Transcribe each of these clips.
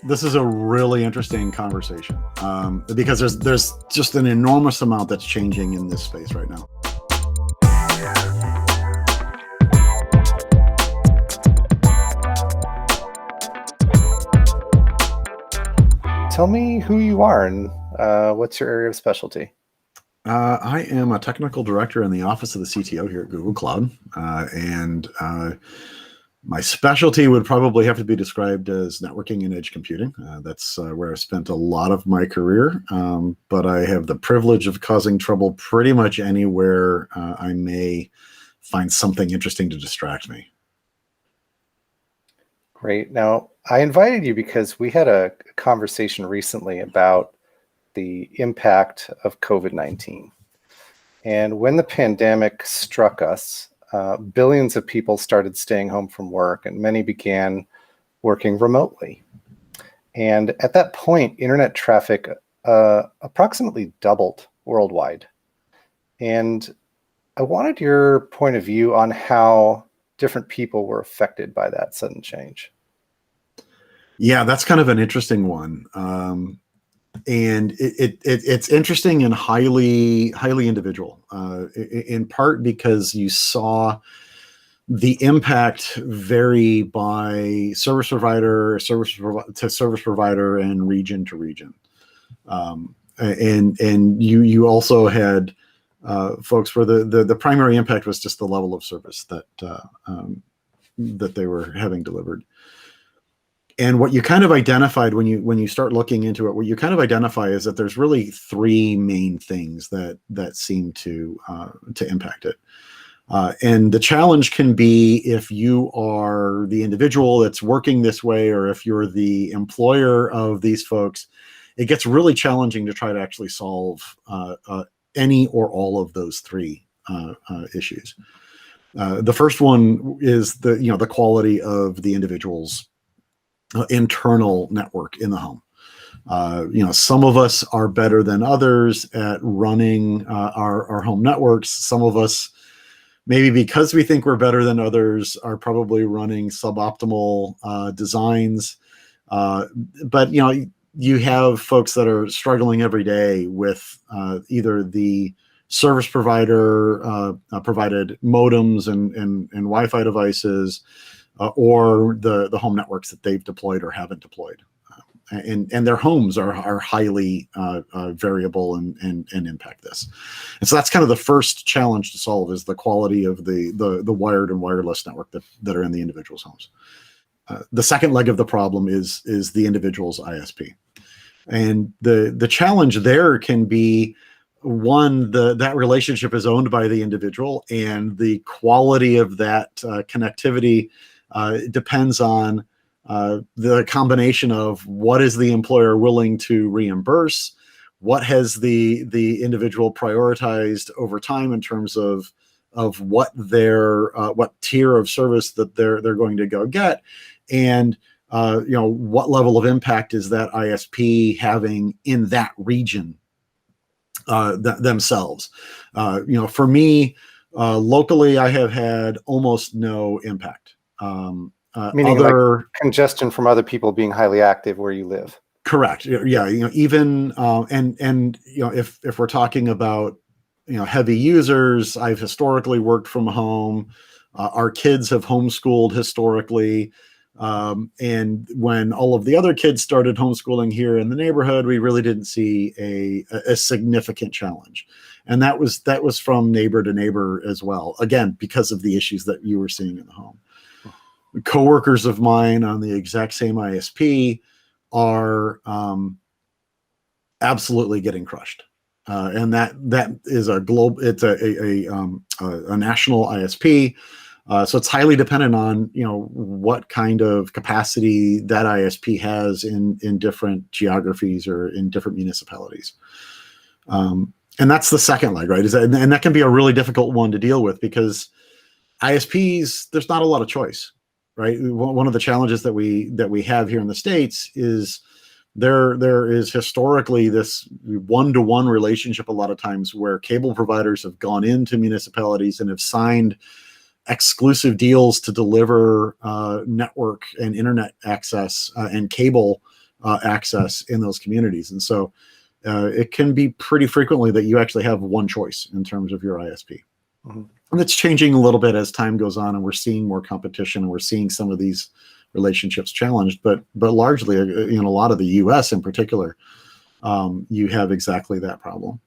This is a really interesting conversation because there's just an enormous amount that's changing in this space right now. Tell me who you are and what's your area of specialty? I am a technical director in the office of the CTO here at Google Cloud, and my specialty would probably have to be described as networking and edge computing. That's where I spent a lot of my career, but I have the privilege of causing trouble pretty much anywhere I may find something interesting to distract me. Great. Now, I invited you because we had a conversation recently about the impact of COVID-19. And when the pandemic struck us, billions of people started staying home from work, and many began working remotely. And at that point, internet traffic approximately doubled worldwide. And I wanted your point of view on how different people were affected by that sudden change. Yeah, that's kind of an interesting one. And it's interesting and highly individual, in part because you saw the impact vary by service provider to service provider and region to region. And you also had folks where the primary impact was just the level of service that they were having delivered. And what you kind of identified when you start looking into it, what you kind of identify is that there's really three main things that seem to impact it. And the challenge can be if you are the individual that's working this way, or if you're the employer of these folks, it gets really challenging to try to actually solve any or all of those three issues. The first one is the quality of the individual's internal network in the home. Some of us are better than others at running our home networks. Some of us, maybe because we think we're better than others, are probably running suboptimal designs. But you have folks that are struggling every day with either the service provider provided modems and Wi-Fi devices, or the home networks that they've deployed or haven't deployed. And their homes are highly variable and impact this. And so that's kind of the first challenge to solve, is the quality of the wired and wireless network that are in the individual's homes. The second leg of the problem is the individual's ISP. And the challenge there can be, one, that relationship is owned by the individual, and the quality of that connectivity depends on the combination of what is the employer willing to reimburse, what has the individual prioritized over time in terms of what what tier of service that they're going to go get, and what level of impact is that ISP having in that region themselves. For me, locally, I have had almost no impact. Meaning like congestion from other people being highly active where you live. Correct. Yeah. Even and if we're talking about heavy users, I've historically worked from home. Our kids have homeschooled historically, and when all of the other kids started homeschooling here in the neighborhood, we really didn't see a significant challenge. And that was from neighbor to neighbor as well. Again, because of the issues that you were seeing in the home. Coworkers of mine on the exact same ISP are absolutely getting crushed, and that is a global. It's a national ISP, so it's highly dependent on what kind of capacity that ISP has in different geographies or in different municipalities. And that's the second leg, right? And that can be a really difficult one to deal with, because ISPs, there's not a lot of choice. Right. One of the challenges that we have here in the States is there is historically this one-to-one relationship a lot of times, where cable providers have gone into municipalities and have signed exclusive deals to deliver network and internet access and cable access in those communities. And so it can be pretty frequently that you actually have one choice in terms of your ISP. Mhm. And it's changing a little bit as time goes on, and we're seeing more competition, and we're seeing some of these relationships challenged. But largely, in a lot of the U.S. in particular, you have exactly that problem.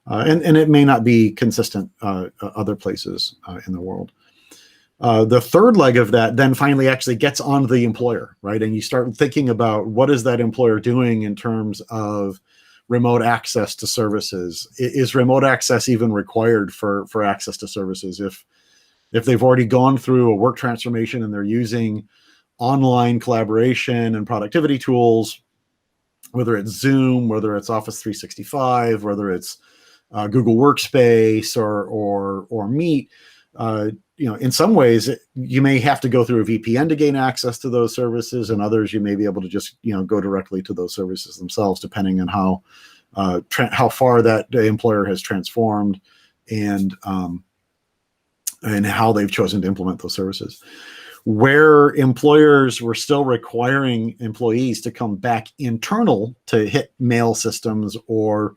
And it may not be consistent other places in the world. The third leg of that then finally actually gets on the employer, right? And you start thinking about what is that employer doing in terms of remote access to services. Is remote access even required for access to services? If they've already gone through a work transformation and they're using online collaboration and productivity tools, whether it's Zoom, whether it's Office 365, whether it's Google Workspace or Meet, in some ways you may have to go through a VPN to gain access to those services, and others you may be able to just go directly to those services themselves, depending on how far that employer has transformed and how they've chosen to implement those services. Where employers were still requiring employees to come back internal to hit mail systems or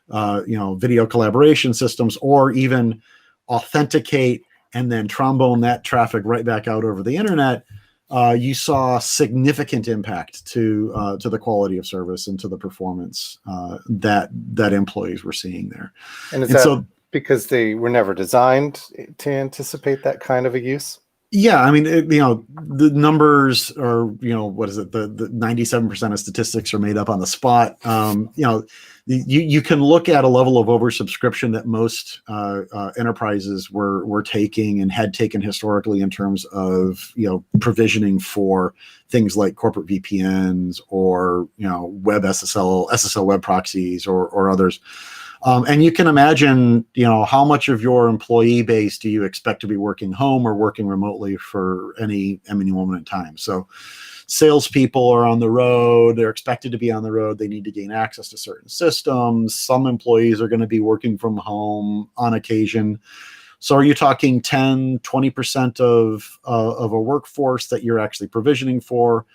video collaboration systems, or even authenticate and then trombone that traffic right back out over the internet, you saw significant impact to the quality of service and to the performance that employees were seeing there. And so because they were never designed to anticipate that kind of a use? Yeah, I mean, the numbers are, what is it? The 97% of statistics are made up on the spot. You can look at a level of oversubscription that most enterprises were taking and had taken historically in terms of provisioning for things like corporate VPNs or web SSL web proxies or others. And you can imagine, how much of your employee base do you expect to be working home or working remotely for any moment in time? So salespeople are on the road. They're expected to be on the road. They need to gain access to certain systems. Some employees are going to be working from home on occasion. So are you talking 10, 20% of a workforce that you're actually provisioning for?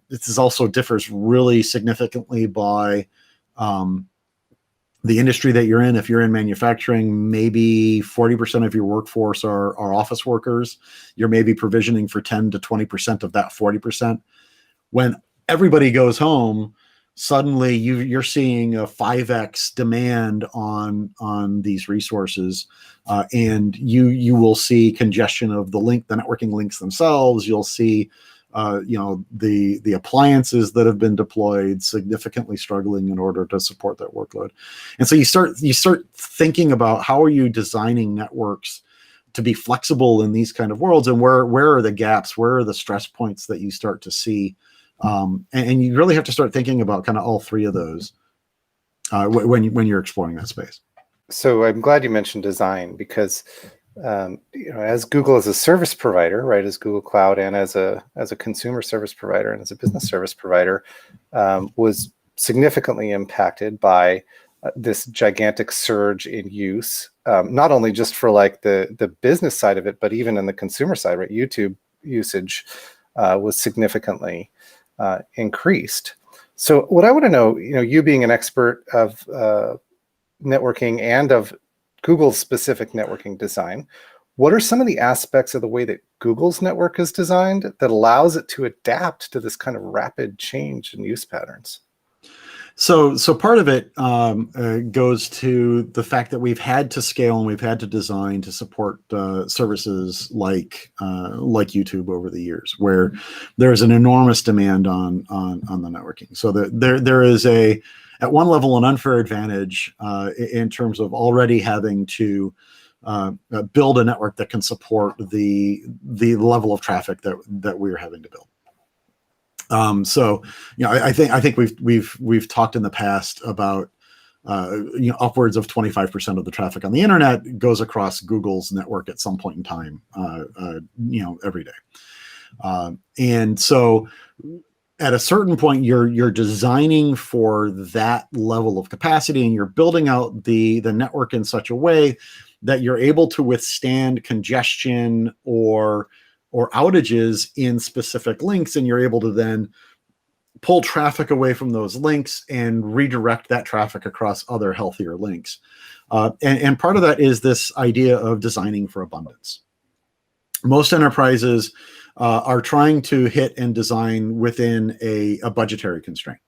This also differs really significantly by the industry that you're in. If you're in manufacturing, maybe 40% of your workforce are office workers. You're maybe provisioning for 10 to 20% of that 40%. When everybody goes home, suddenly you're seeing a 5x demand on these resources, and you will see congestion of the networking links themselves. You'll see the appliances that have been deployed significantly struggling in order to support that workload. And so you start thinking about how are you designing networks to be flexible in these kind of worlds, and where are the gaps, where are the stress points that you start to see, and you really have to start thinking about kind of all three of those when you're exploring that space. So I'm glad you mentioned design, because as Google as a service provider, right, as Google Cloud, and as a consumer service provider and as a business service provider, was significantly impacted by this gigantic surge in use, not only just for like the business side of it, but even in the consumer side, right? YouTube usage was significantly increased. So what I want to know, you being an expert of networking and of Google's specific networking design, what are some of the aspects of the way that Google's network is designed that allows it to adapt to this kind of rapid change in use patterns? So part of it goes to the fact that we've had to scale and we've had to design to support services like YouTube over the years, where there's an enormous demand on the networking. So there is at one level an unfair advantage in terms of already having to build a network that can support the level of traffic that we're having to build. I think we've talked in the past about upwards of 25% of the traffic on the internet goes across Google's network at some point in time, every day. And so at a certain point, you're designing for that level of capacity, and you're building out the network in such a way that you're able to withstand congestion or outages in specific links, and you're able to then pull traffic away from those links and redirect that traffic across other healthier links. And part of that is this idea of designing for abundance. Most enterprises are trying to hit and design within a budgetary constraint.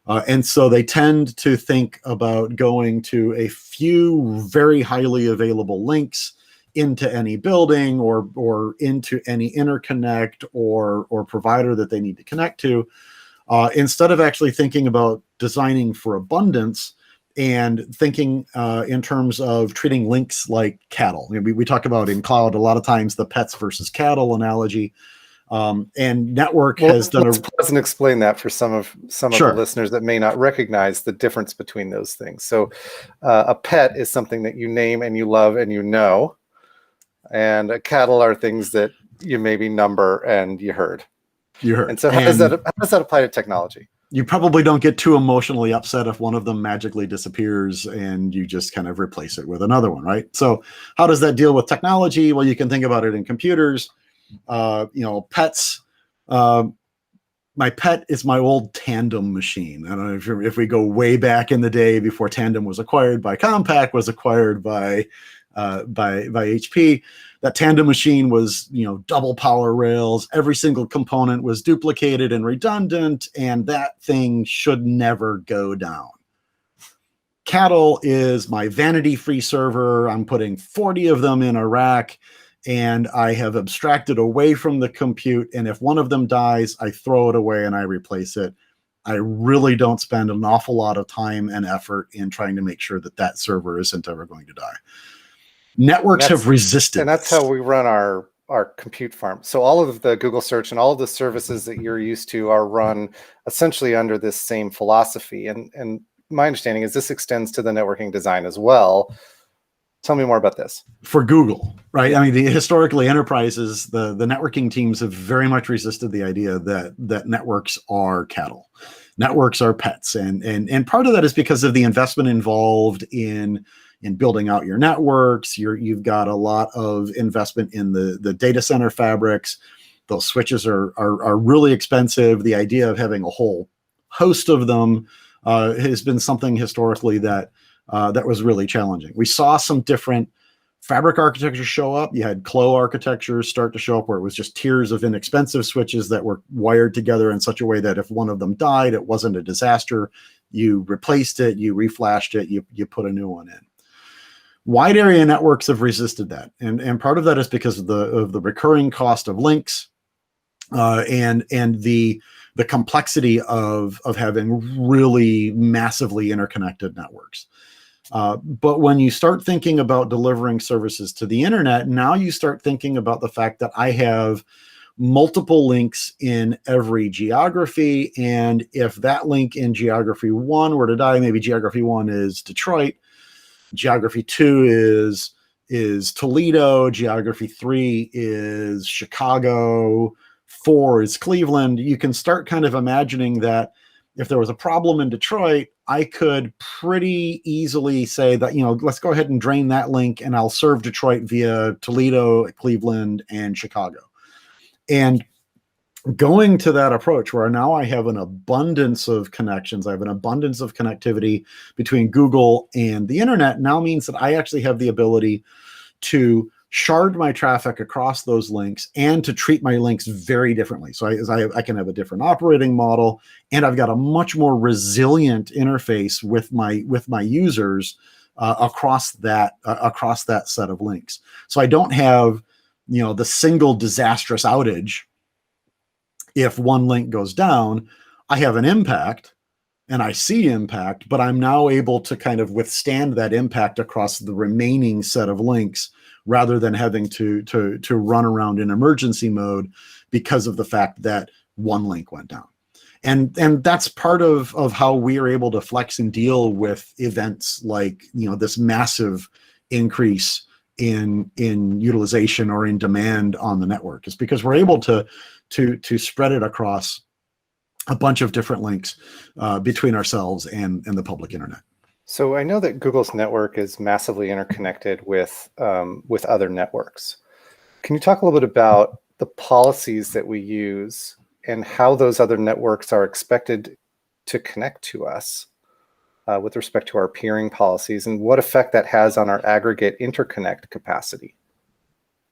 And so they tend to think about going to a few very highly available links into any building or into any interconnect or provider that they need to connect to, instead of actually thinking about designing for abundance and thinking in terms of treating links like cattle. We talk about in cloud a lot of times the pets versus cattle analogy. And network has done let's pause and explain that for some of Sure. the listeners that may not recognize the difference between those things. So a pet is something that you name and you love and you know, and cattle are things that you maybe number and you heard. And so how does that apply to technology? You probably don't get too emotionally upset if one of them magically disappears and you just kind of replace it with another one, right? So how does that deal with technology? Well, you can think about it in computers. Pets. My pet is my old Tandem machine. I don't know if we go way back in the day before Tandem was acquired by Compaq, was acquired by HP. That Tandem machine was, double power rails. Every single component was duplicated and redundant, and that thing should never go down. Cattle is my vanity-free server. I'm putting 40 of them in a rack, and I have abstracted away from the compute. And if one of them dies, I throw it away and I replace it. I really don't spend an awful lot of time and effort in trying to make sure that that server isn't ever going to die. Networks have resisted. And that's how we run our compute farm. So all of the Google search and all of the services that you're used to are run essentially under this same philosophy. And my understanding is this extends to the networking design as well. Tell me more about this. For Google, right? I mean, historically, enterprises, the networking teams have very much resisted the idea that networks are cattle. Networks are pets. And part of that is because of the investment involved in building out your networks. You've got a lot of investment in the data center fabrics. Those switches are really expensive. The idea of having a whole host of them has been something historically that was really challenging. We saw some different fabric architectures show up. You had Clo architectures start to show up where it was just tiers of inexpensive switches that were wired together in such a way that if one of them died, it wasn't a disaster. You replaced it, you reflashed it, you put a new one in. Wide area networks have resisted that. And part of that is because of the recurring cost of links and the complexity of having really massively interconnected networks. But when you start thinking about delivering services to the internet, now you start thinking about the fact that I have multiple links in every geography. And if that link in geography 1 were to die, maybe geography 1 is Detroit, geography 2 is Toledo, geography 3 is Chicago, 4 is Cleveland. You can start kind of imagining that if there was a problem in Detroit, I could pretty easily say that, let's go ahead and drain that link and I'll serve Detroit via Toledo, Cleveland, and Chicago. And going to that approach where now I have an abundance of connections, I have an abundance of connectivity between Google and the internet now means that I actually have the ability to shard my traffic across those links and to treat my links very differently. So I can have a different operating model, and I've got a much more resilient interface with my users across that set of links. So I don't have the single disastrous outage. If one link goes down, I have an impact and I see impact, but I'm now able to kind of withstand that impact across the remaining set of links rather than having to run around in emergency mode because of the fact that one link went down. And that's part of how we are able to flex and deal with events like, this massive increase in utilization or in demand on the network, is because we're able to spread it across a bunch of different links between ourselves and the public internet. So I know that Google's network is massively interconnected with other networks. Can you talk a little bit about the policies that we use and how those other networks are expected to connect to us with respect to our peering policies, and what effect that has on our aggregate interconnect capacity.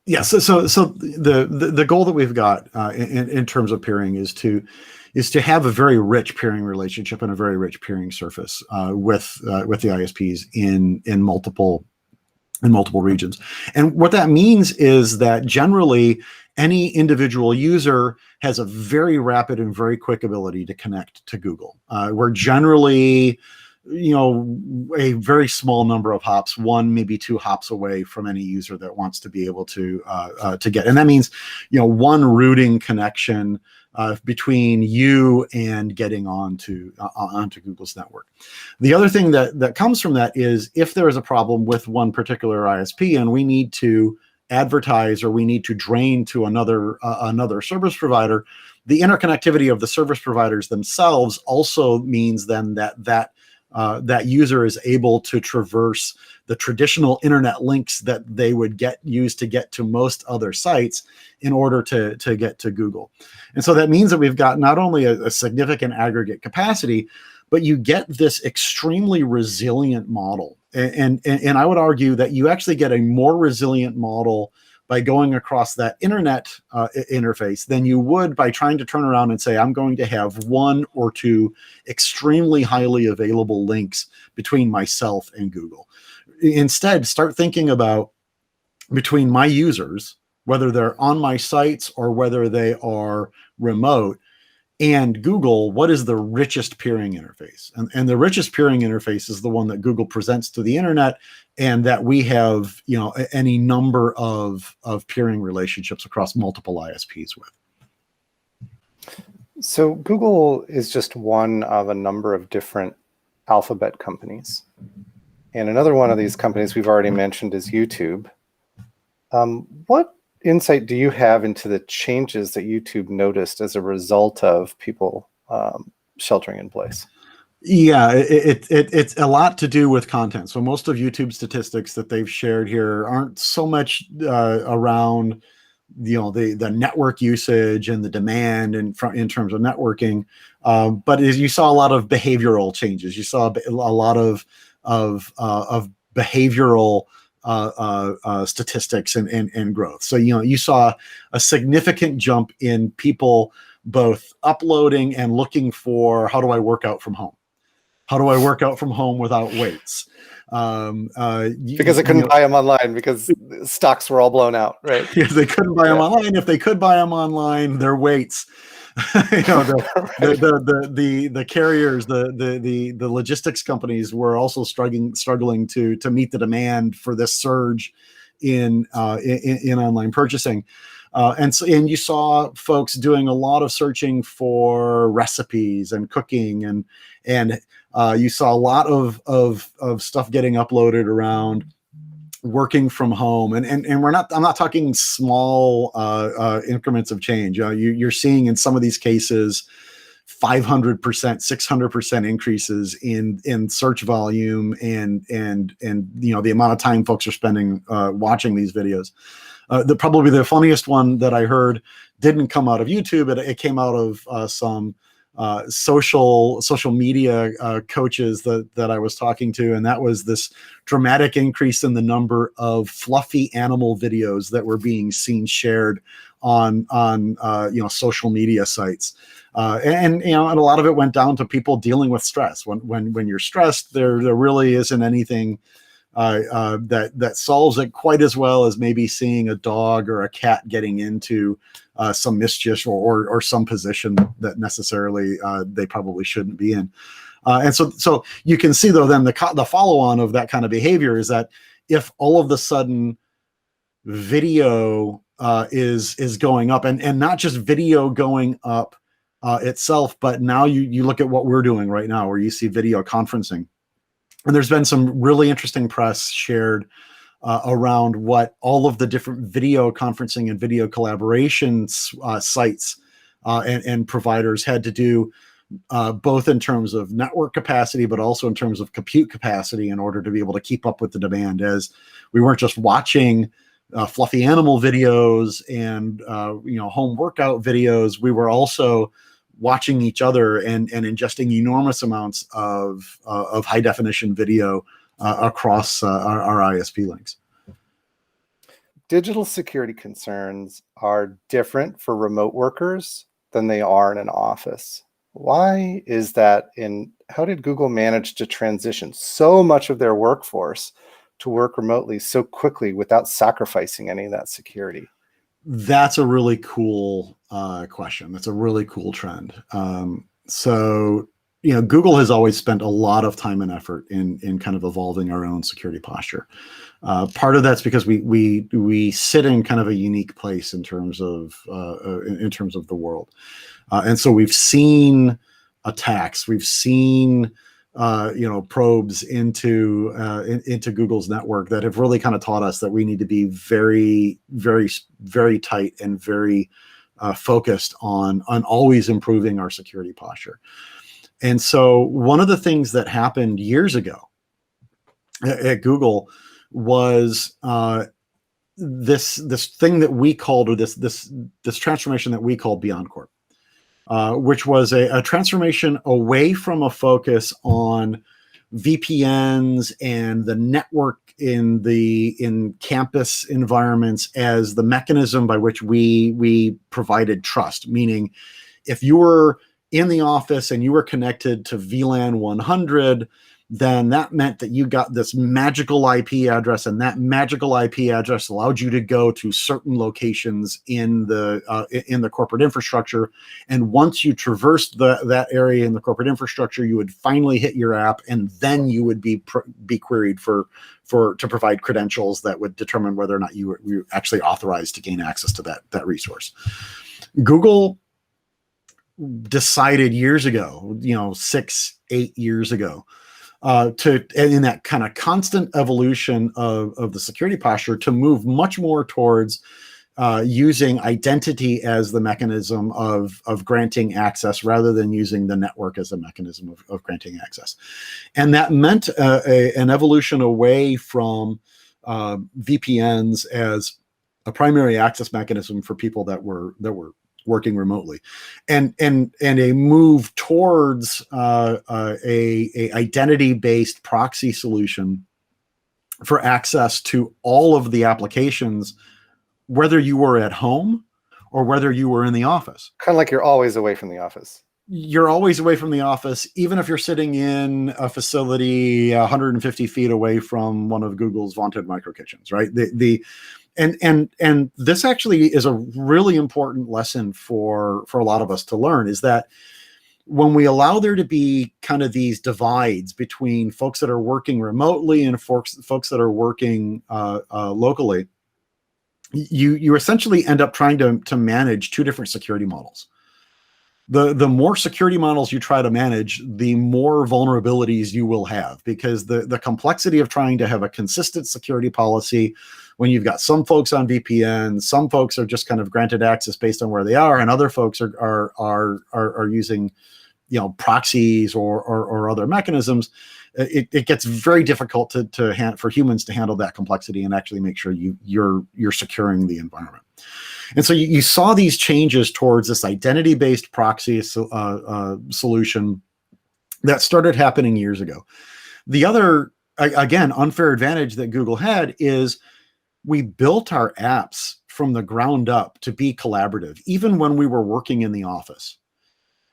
Yeah, so the goal that we've got in terms of peering is to have a very rich peering relationship and a very rich peering surface with the ISPs in multiple regions. And what that means is that generally any individual user has a very rapid and very quick ability to connect to Google. We're generally, a very small number of hops, 1, maybe 2 hops away from any user that wants to be able to get. And that means, one routing connection between you and getting onto Google's network. The other thing that comes from that is if there is a problem with one particular ISP and we need to advertise or we need to drain to another service provider, the interconnectivity of the service providers themselves also means then that user is able to traverse the traditional internet links that they would use to get to most other sites in order to get to Google. And so that means that we've got not only a significant aggregate capacity, but you get this extremely resilient model. And I would argue that you actually get a more resilient model by going across that internet interface than you would by trying to turn around and say, I'm going to have 1 or 2 extremely highly available links between myself and Google. Instead, start thinking about between my users, whether they're on my sites or whether they are remote, and Google, what is the richest peering interface? And the richest peering interface is the one that Google presents to the internet, and that we have, any number of peering relationships across multiple ISPs with. So Google is just one of a number of different alphabet companies. And another one of these companies we've already mentioned is YouTube. What insight do you have into the changes that YouTube noticed as a result of people sheltering in place? Yeah, it's a lot to do with content. So most of YouTube's statistics that they've shared here aren't so much around the network usage and the demand in terms of networking, but you saw a lot of behavioral changes. You saw a lot of behavioral statistics and growth. So you saw a significant jump in people both uploading and looking for, how do I work out from home? How do I work out from home without weights? Because they couldn't buy them online because stocks were all blown out, right? Because they couldn't buy them online. If they could buy them online, their weights. The carriers, the logistics companies were also struggling to meet the demand for this surge in online purchasing. And you saw folks doing a lot of searching for recipes and cooking, and you saw a lot of stuff getting uploaded around working from home, and I'm not talking small increments of change. You're seeing in some of these cases 500%, 600% increases in search volume and the amount of time folks are spending watching these videos. Probably the funniest one that I heard didn't come out of YouTube. It came out of some social media coaches that I was talking to, and that was this dramatic increase in the number of fluffy animal videos that were being seen shared on social media sites, and a lot of it went down to people dealing with stress. When you're stressed, there really isn't anything that solves it quite as well as maybe seeing a dog or a cat getting into some mischief or some position that necessarily they probably shouldn't be in. And so you can see, though, then the follow-on of that kind of behavior is that if all of a sudden video is going up, and not just video going up itself, but now you look at what we're doing right now, where you see video conferencing. And there's been some really interesting press shared around what all of the different video conferencing and video collaboration sites and providers had to do, both in terms of network capacity, but also in terms of compute capacity, in order to be able to keep up with the demand. As we weren't just watching fluffy animal videos and home workout videos, we were also watching each other and ingesting enormous amounts of high definition video across our ISP links. Digital security concerns are different for remote workers than they are in an office. Why is that? And how did Google manage to transition so much of their workforce to work remotely so quickly without sacrificing any of that security? That's a really cool question. That's a really cool trend. So, Google has always spent a lot of time and effort in kind of evolving our own security posture. Part of that's because we sit in kind of a unique place in terms of the world, and so we've seen attacks, we've seen probes into Google's network that have really kind of taught us that we need to be very, very, very tight and very focused on always improving our security posture. And so one of the things that happened years ago at Google was this thing that we called, or this transformation that we called BeyondCorp. Which was a transformation away from a focus on VPNs and the network in campus environments as the mechanism by which we provided trust. Meaning, if you were in the office and you were connected to VLAN 100, then that meant that you got this magical IP address, and that magical IP address allowed you to go to certain locations in the corporate infrastructure. And once you traversed that area in the corporate infrastructure, you would finally hit your app, and then you would be queried to provide credentials that would determine whether or not you were actually authorized to gain access to that resource. Google decided years ago, 6-8 years ago, in that kind of constant evolution of the security posture, to move much more towards using identity as the mechanism of granting access rather than using the network as a mechanism of granting access. And that meant an evolution away from VPNs as a primary access mechanism for people that were working remotely, and a move towards a identity-based proxy solution for access to all of the applications, whether you were at home or whether you were in the office. Kind of like you're always away from the office. You're always away from the office, even if you're sitting in a facility 150 feet away from one of Google's vaunted micro kitchens, right? And this actually is a really important lesson for a lot of us to learn, is that when we allow there to be kind of these divides between folks that are working remotely and folks that are working locally, you essentially end up trying to manage two different security models. The more security models you try to manage, the more vulnerabilities you will have, because the complexity of trying to have a consistent security policy when you've got some folks on VPN, some folks are just kind of granted access based on where they are, and other folks are using proxies or other mechanisms. It gets very difficult for humans to handle that complexity and actually make sure you're securing the environment. And so you saw these changes towards this identity-based proxy solution that started happening years ago. The other, again, unfair advantage that Google had is we built our apps from the ground up to be collaborative, even when we were working in the office.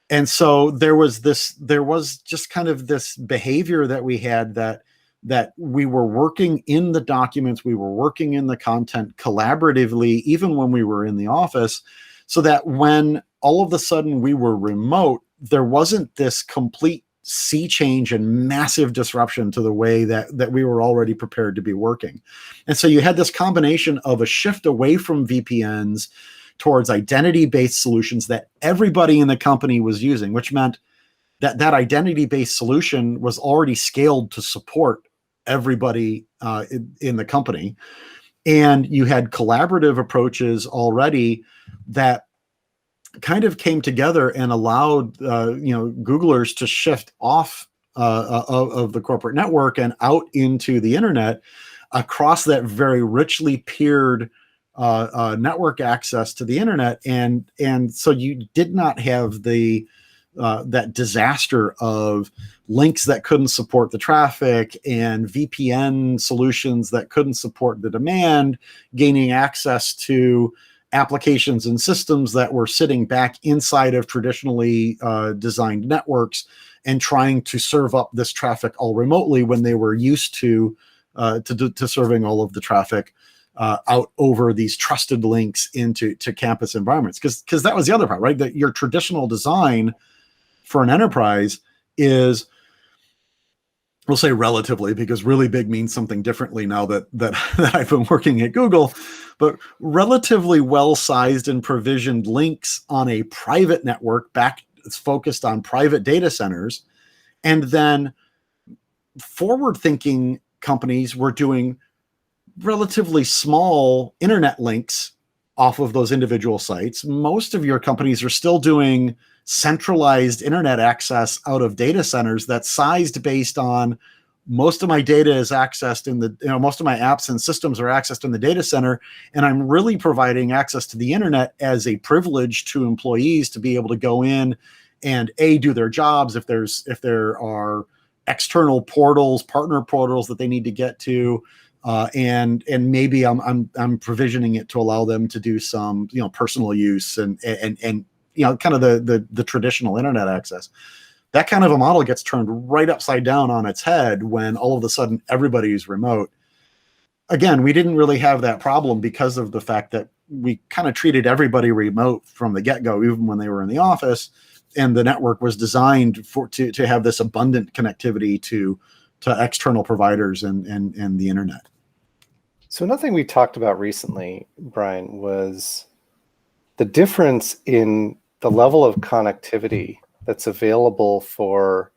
And so there was just kind of this behavior that we had that we were working in the documents, we were working in the content collaboratively, even when we were in the office, so that when all of a sudden we were remote, there wasn't this complete sea change and massive disruption to the way that we were already prepared to be working. And so you had this combination of a shift away from VPNs towards identity-based solutions that everybody in the company was using, which meant that identity-based solution was already scaled to support everybody in the company. And you had collaborative approaches already that kind of came together and allowed Googlers to shift off of the corporate network and out into the internet across that very richly peered network access to the internet, and so you did not have the that disaster of links that couldn't support the traffic and VPN solutions that couldn't support the demand, gaining access to applications and systems that were sitting back inside of traditionally designed networks and trying to serve up this traffic all remotely when they were used to serving all of the traffic out over these trusted links into campus environments. Because that was the other part, right? That your traditional design for an enterprise is, we'll say relatively, because really big means something differently now that I've been working at Google, but relatively well-sized and provisioned links on a private network it's focused on private data centers. And then forward-thinking companies were doing relatively small internet links off of those individual sites. Most of your companies are still doing centralized internet access out of data centers that's sized based on most of my data is accessed in the, most of my apps and systems are accessed in the data center. And I'm really providing access to the internet as a privilege to employees to be able to go in and do their jobs. If there are external portals, partner portals that they need to get to, and maybe I'm provisioning it to allow them to do some, personal use and kind of the traditional internet access. That kind of a model gets turned right upside down on its head when all of a sudden everybody's remote. Again, we didn't really have that problem because of the fact that we kind of treated everybody remote from the get-go, even when they were in the office, and the network was designed to have this abundant connectivity to external providers and the internet. So another thing we talked about recently, Bryan, was the difference in the level of connectivity that's available for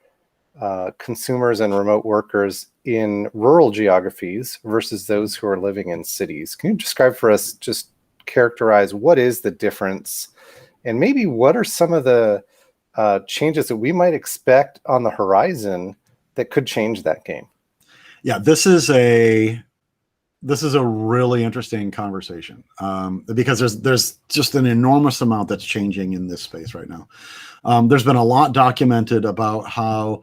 consumers and remote workers in rural geographies versus those who are living in cities. Can you describe for us, just characterize what is the difference, and maybe what are some of the changes that we might expect on the horizon that could change that game? Yeah, this is a really interesting conversation because there's just an enormous amount that's changing in this space right now. There's been a lot documented about how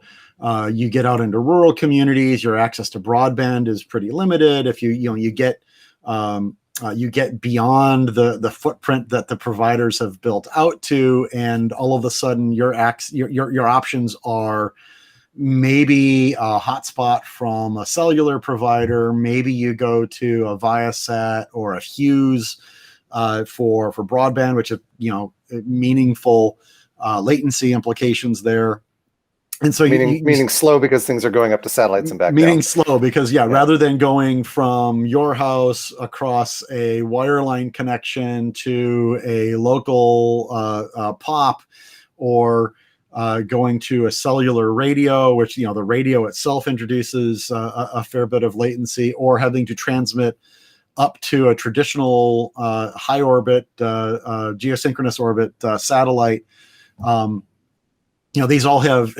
you get out into rural communities, your access to broadband is pretty limited. If you get beyond the footprint that the providers have built out to, and all of a sudden your options are maybe a hotspot from a cellular provider. Maybe you go to a Viasat or a Hughes for broadband, which have meaningful latency implications there. And so meaning slow because things are going up to satellites and back meaning down. Slow because rather than going from your house across a wireline connection to a local POP, or going to a cellular radio, which the radio itself introduces a fair bit of latency, or having to transmit up to a traditional high orbit, geosynchronous orbit satellite. These all have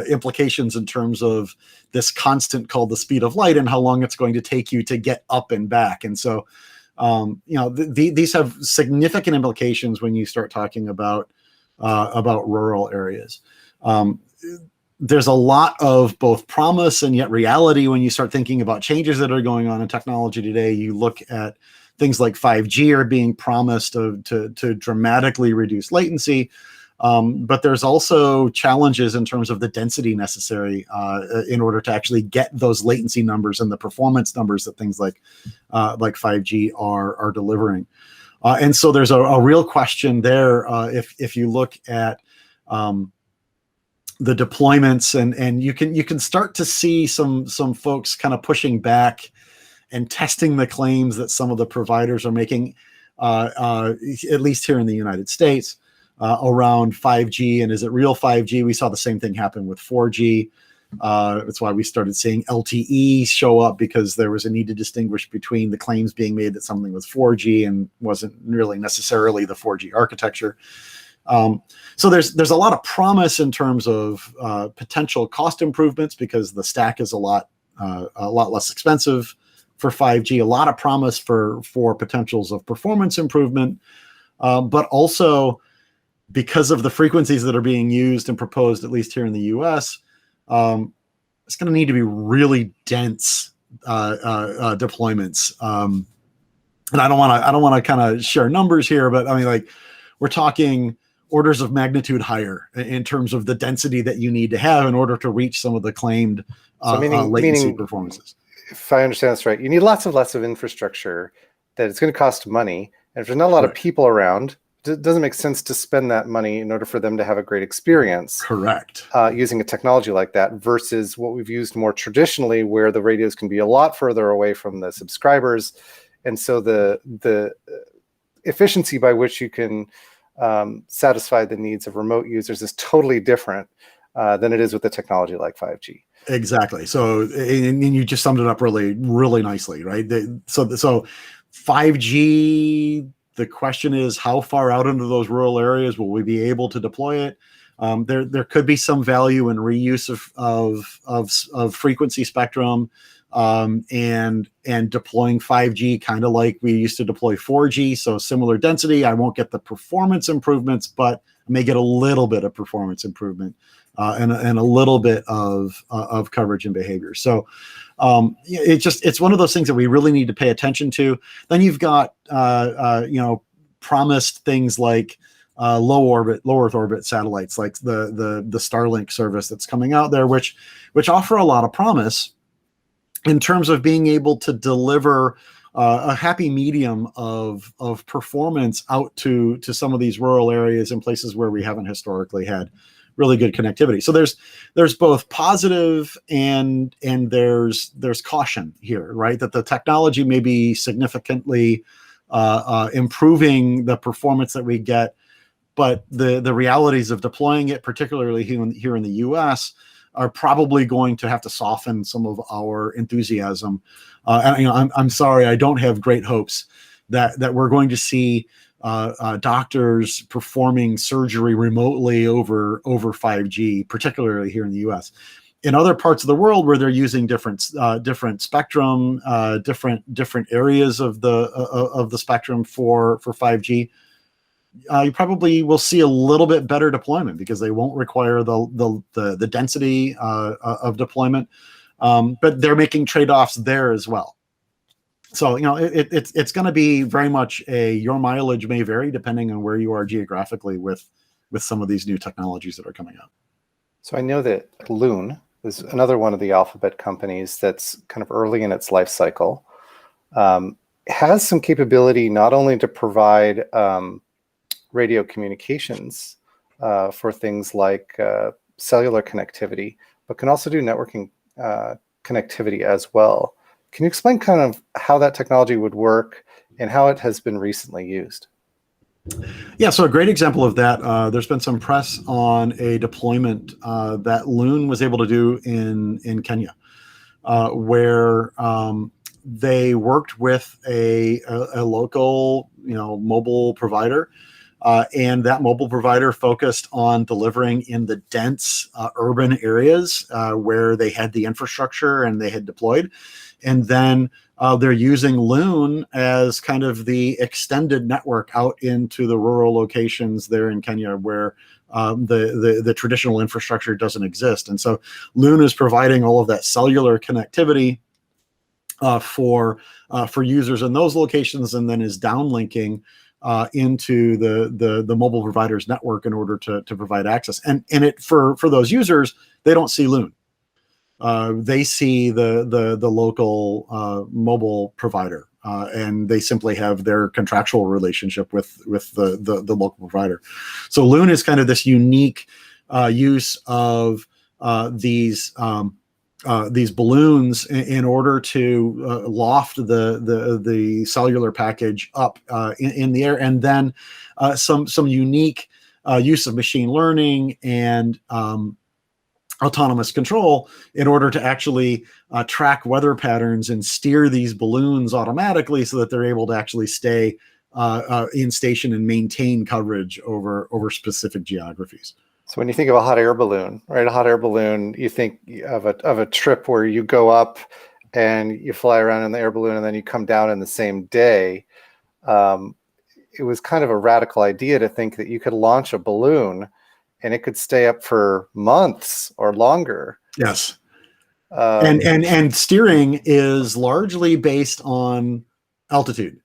implications in terms of this constant called the speed of light and how long it's going to take you to get up and back. And so, these have significant implications when you start talking about rural areas. There's a lot of both promise and yet reality when you start thinking about changes that are going on in technology today. You look at things like 5G are being promised to dramatically reduce latency. But there's also challenges in terms of the density necessary in order to actually get those latency numbers and the performance numbers that things like 5G are delivering. And so there's a real question there if you look at the deployments, and you can start to see some folks kind of pushing back and testing the claims that some of the providers are making, at least here in the United States, around 5G. And is it real 5G? We saw the same thing happen with 4G. That's why we started seeing LTE show up, because there was a need to distinguish between the claims being made that something was 4G and wasn't really necessarily the 4G architecture. So there's a lot of promise in terms of potential cost improvements, because the stack is a lot less expensive for 5G, a lot of promise for potentials of performance improvement, but also because of the frequencies that are being used and proposed, at least here in the US, it's going to need to be really dense deployments. And I don't want to kind of share numbers here, but I mean, like, we're talking orders of magnitude higher in terms of the density that you need to have in order to reach some of the claimed latency performances. If I understand this right, you need lots of infrastructure that it's going to cost money. And if there's not a lot of people around, it doesn't make sense to spend that money in order for them to have a great experience. Correct. Using a technology like that versus what we've used more traditionally, where the radios can be a lot further away from the subscribers. And so the efficiency by which you can satisfy the needs of remote users is totally different than it is with a technology like 5G. Exactly. So, and you just summed it up really, really nicely, right? So 5G, the question is, how far out into those rural areas will we be able to deploy it? There could be some value in reuse of frequency spectrum, and deploying 5G kind of like we used to deploy 4G. So similar density. I won't get the performance improvements, but I may get a little bit of performance improvement, and a little bit of coverage and behavior. So it's one of those things that we really need to pay attention to. Then you've got promised things like low Earth orbit satellites, like the Starlink service that's coming out there, which offer a lot of promise in terms of being able to deliver a happy medium of performance out to some of these rural areas and places where we haven't historically had really good connectivity. So there's both positive and there's caution here, right? That the technology may be significantly improving the performance that we get, but the realities of deploying it, particularly here in the US, are probably going to have to soften some of our enthusiasm. And I'm sorry, I don't have great hopes that we're going to see doctors performing surgery remotely over 5G, particularly here in the US. In other parts of the world where they're using different spectrum, different areas of the spectrum for 5G, you probably will see a little bit better deployment because they won't require the density of deployment, but they're making trade-offs there as well. So it's going to be very much your mileage may vary depending on where you are geographically with some of these new technologies that are coming out. So I know that Loon is another one of the Alphabet companies that's kind of early in its life cycle, has some capability not only to provide radio communications for things like cellular connectivity, but can also do networking connectivity as well. Can you explain kind of how that technology would work and how it has been recently used? Yeah, so a great example of that, there's been some press on a deployment that Loon was able to do in Kenya, where they worked with a local mobile provider, and that mobile provider focused on delivering in the dense urban areas where they had the infrastructure and they had deployed. And then they're using Loon as kind of the extended network out into the rural locations there in Kenya where the traditional infrastructure doesn't exist. And so Loon is providing all of that cellular connectivity for users in those locations, and then is downlinking into the mobile provider's network in order to provide access. And it for those users, they don't see Loon. They see the local mobile provider, and they simply have their contractual relationship with the local provider. So Loon is kind of this unique use of these balloons in order to loft the cellular package up in the air, and then some unique use of machine learning and autonomous control in order to actually track weather patterns and steer these balloons automatically so that they're able to actually stay in station and maintain coverage over specific geographies. So when you think of a hot air balloon, right? A hot air balloon, you think of a trip where you go up and you fly around in the air balloon and then you come down in the same day. It was kind of a radical idea to think that you could launch a balloon and it could stay up for months or longer. Yes. And steering is largely based on altitude,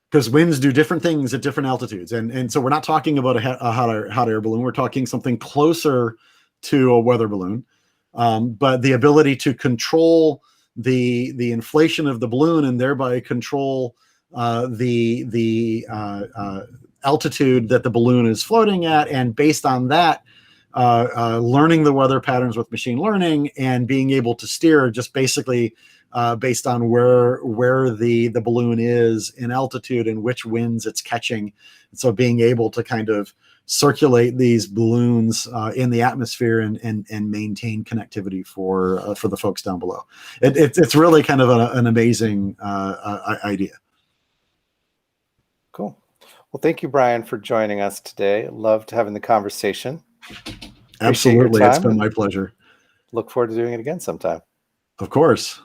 because winds do different things at different altitudes. And so we're not talking about a hot air balloon. We're talking something closer to a weather balloon. But the ability to control the inflation of the balloon and thereby control the altitude that the balloon is floating at, and based on that, learning the weather patterns with machine learning and being able to steer just basically based on where the balloon is in altitude and which winds it's catching. So being able to kind of circulate these balloons in the atmosphere and maintain connectivity for the folks down below. It's really kind of an amazing idea. Cool. Well, thank you, Bryan, for joining us today. Loved having the conversation. Absolutely. It's been my pleasure. Look forward to doing it again sometime. Of course.